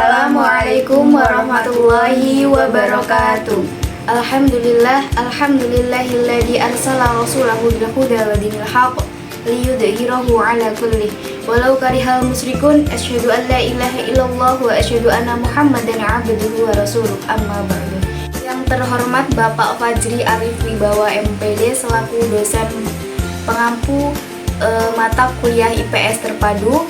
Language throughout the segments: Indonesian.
Assalamualaikum warahmatullahi wabarakatuh. Alhamdulillahilladzi arsala rasulahu bil huda wa dinil haqq liyudhhirahu ala kulli walau karihal musyrikun. Asyhadu an la ilaha illallah wa asyhadu anna Muhammadan abduhu wa rasuluh. Amma ba'du. Yang terhormat Bapak Fajri Arif Wibawa MPD selaku dosen pengampu mata kuliah IPS terpadu,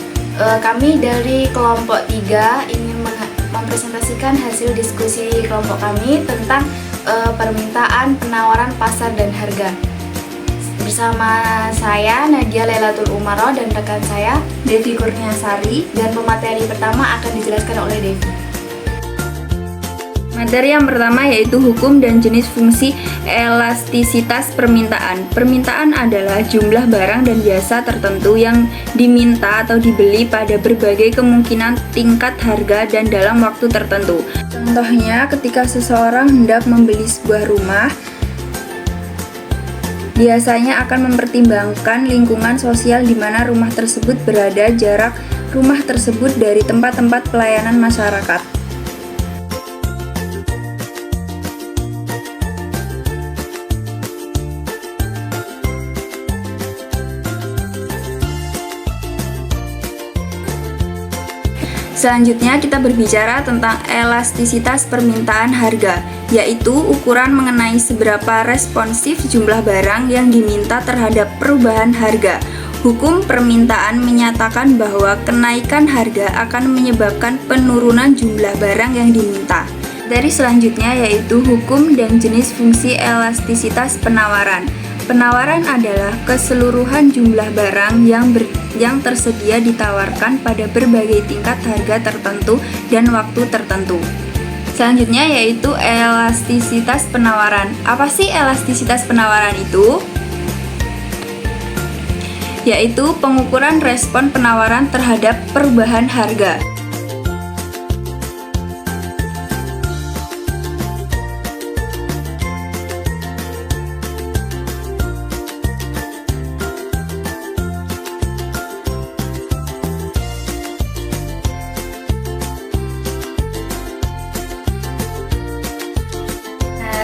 kami dari kelompok 3 ingin mempresentasikan hasil diskusi kelompok kami tentang permintaan, penawaran, pasar, dan harga. Bersama saya Nadia Lailatul Umaro dan rekan saya Devi Kurniasari, dan pemateri pertama akan dijelaskan oleh Devi. Materi yang pertama yaitu hukum dan jenis fungsi elastisitas permintaan. Permintaan adalah jumlah barang dan jasa tertentu yang diminta atau dibeli pada berbagai kemungkinan tingkat harga dan dalam waktu tertentu. Contohnya, ketika seseorang hendak membeli sebuah rumah, biasanya akan mempertimbangkan lingkungan sosial di mana rumah tersebut berada, jarak rumah tersebut dari tempat-tempat pelayanan masyarakat. Selanjutnya kita berbicara tentang elastisitas permintaan harga, yaitu ukuran mengenai seberapa responsif jumlah barang yang diminta terhadap perubahan harga. Hukum permintaan menyatakan bahwa kenaikan harga akan menyebabkan penurunan jumlah barang yang diminta. Dari selanjutnya yaitu hukum dan jenis fungsi elastisitas penawaran. Penawaran adalah keseluruhan jumlah barang yang tersedia ditawarkan pada berbagai tingkat harga tertentu dan waktu tertentu. Selanjutnya yaitu elastisitas penawaran. Apa sih elastisitas penawaran itu? Yaitu pengukuran respon penawaran terhadap perubahan harga.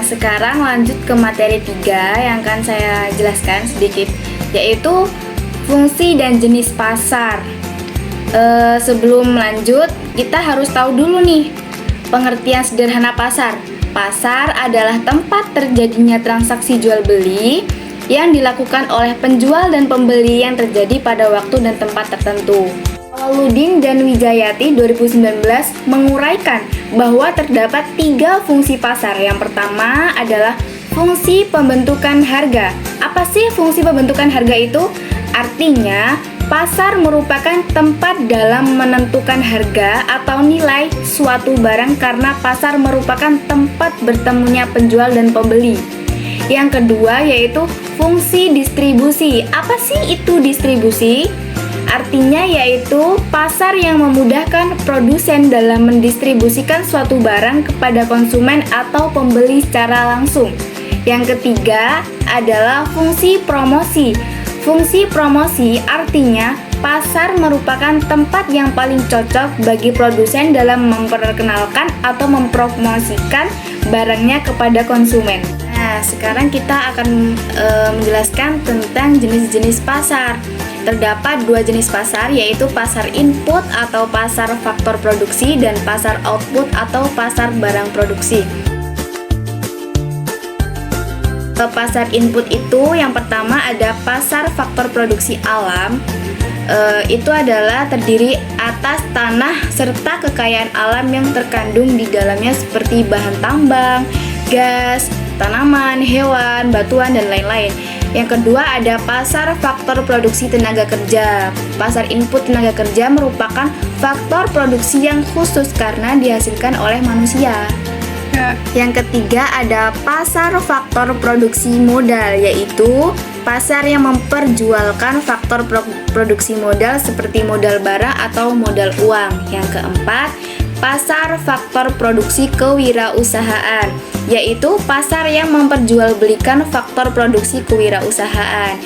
Sekarang lanjut ke materi 3 yang akan saya jelaskan sedikit, yaitu fungsi dan jenis pasar. Sebelum lanjut, kita harus tahu dulu nih pengertian sederhana pasar. Pasar adalah tempat terjadinya transaksi jual beli yang dilakukan oleh penjual dan pembeli yang terjadi pada waktu dan tempat tertentu. Awaludin dan Wijayati 2019 menguraikan bahwa terdapat 3 fungsi pasar. Yang pertama adalah fungsi pembentukan harga. Apa sih fungsi pembentukan harga itu? Artinya, pasar merupakan tempat dalam menentukan harga atau nilai suatu barang karena pasar merupakan tempat bertemunya penjual dan pembeli. Yang kedua yaitu fungsi distribusi. Apa sih itu distribusi? Artinya yaitu pasar yang memudahkan produsen dalam mendistribusikan suatu barang kepada konsumen atau pembeli secara langsung. Yang ketiga adalah fungsi promosi. Fungsi promosi artinya pasar merupakan tempat yang paling cocok bagi produsen dalam memperkenalkan atau mempromosikan barangnya kepada konsumen. Nah, sekarang kita akan menjelaskan tentang jenis-jenis pasar. Terdapat 2 jenis pasar, yaitu pasar input atau pasar faktor produksi dan pasar output atau pasar barang produksi. Pasar input itu yang pertama ada pasar faktor produksi alam. Itu adalah terdiri atas tanah serta kekayaan alam yang terkandung di dalamnya seperti bahan tambang, gas, tanaman, hewan, batuan, dan lain-lain. Yang kedua ada pasar faktor produksi tenaga kerja. Pasar input tenaga kerja merupakan faktor produksi yang khusus karena dihasilkan oleh manusia. Yang ketiga ada pasar faktor produksi modal, yaitu pasar yang memperjualkan faktor produksi modal seperti modal barang atau modal uang. Yang keempat, pasar faktor produksi kewirausahaan, yaitu pasar yang memperjualbelikan faktor produksi kewirausahaan.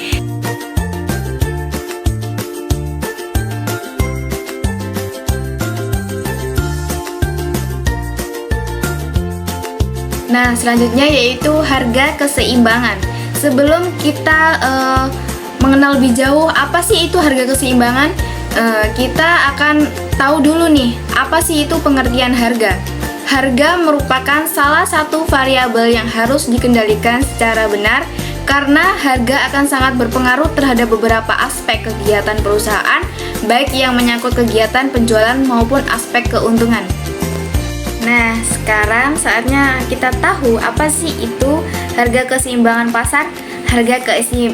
Nah, selanjutnya yaitu harga keseimbangan. Sebelum kita mengenal lebih jauh apa sih itu harga keseimbangan, kita akan tahu dulu nih, apa sih itu pengertian harga. Harga merupakan salah satu variabel yang harus dikendalikan secara benar karena harga akan sangat berpengaruh terhadap beberapa aspek kegiatan perusahaan, baik yang menyangkut kegiatan penjualan maupun aspek keuntungan. Nah, sekarang saatnya kita tahu apa sih itu harga keseimbangan pasar. Harga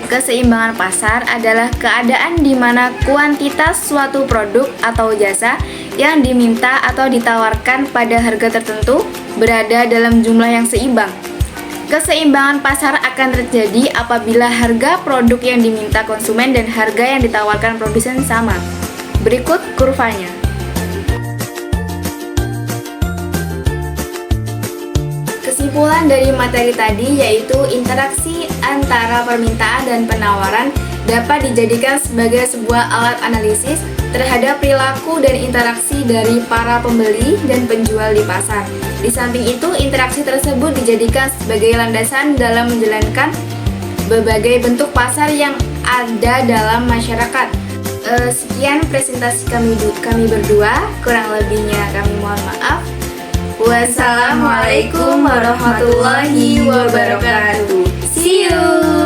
keseimbangan pasar adalah keadaan di mana kuantitas suatu produk atau jasa yang diminta atau ditawarkan pada harga tertentu berada dalam jumlah yang seimbang. Keseimbangan pasar akan terjadi apabila harga produk yang diminta konsumen dan harga yang ditawarkan produsen sama. Berikut kurvanya. Kesimpulan dari materi tadi yaitu interaksi antara permintaan dan penawaran dapat dijadikan sebagai sebuah alat analisis terhadap perilaku dan interaksi dari para pembeli dan penjual di pasar. Di samping itu, interaksi tersebut dijadikan sebagai landasan dalam menjalankan berbagai bentuk pasar yang ada dalam masyarakat. Sekian presentasi kami berdua, kurang lebihnya kami mohon maaf. Wassalamualaikum warahmatullahi wabarakatuh. See you.